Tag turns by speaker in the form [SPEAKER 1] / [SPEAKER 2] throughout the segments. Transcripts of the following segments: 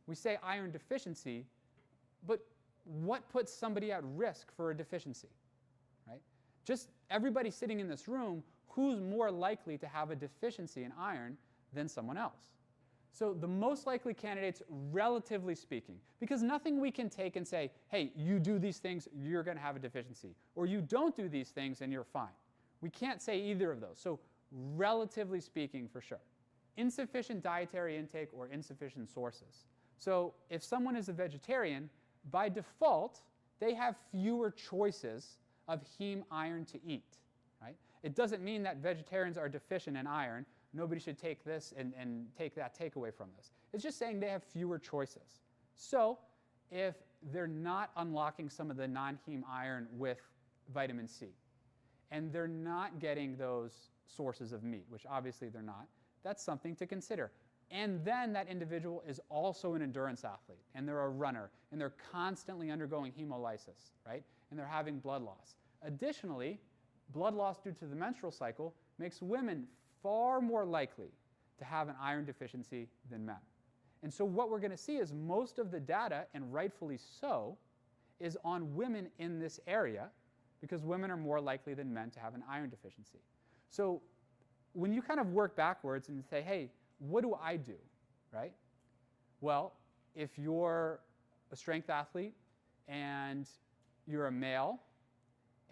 [SPEAKER 1] we say iron deficiency, but what puts somebody at risk for a deficiency, right? Just everybody sitting in this room, who's more likely to have a deficiency in iron than someone else? So the most likely candidates, relatively speaking, because nothing we can take and say, hey, you do these things, you're going to have a deficiency, or you don't do these things and you're fine. We can't say either of those. So relatively speaking, for sure. Insufficient dietary intake or insufficient sources. So if someone is a vegetarian, by default, they have fewer choices of heme iron to eat, right? It doesn't mean that vegetarians are deficient in iron. Nobody should take this and take that takeaway from this. It's just saying they have fewer choices. So if they're not unlocking some of the non-heme iron with vitamin C, and they're not getting those sources of meat, which obviously they're not, that's something to consider. And then that individual is also an endurance athlete, and they're a runner, and they're constantly undergoing hemolysis, right? And they're having blood loss. Additionally, blood loss due to the menstrual cycle makes women far more likely to have an iron deficiency than men. And so what we're going to see is most of the data, and rightfully so, is on women in this area, because women are more likely than men to have an iron deficiency. So when you kind of work backwards and say, hey, what do I do, right? Well, if you're a strength athlete and you're a male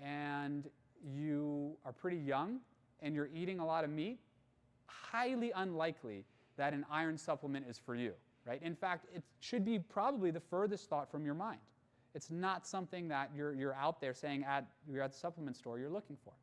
[SPEAKER 1] and you are pretty young and you're eating a lot of meat, highly unlikely that an iron supplement is for you, right? In fact, it should be probably the furthest thought from your mind. It's not something that you're out there saying you're at the supplement store you're looking for.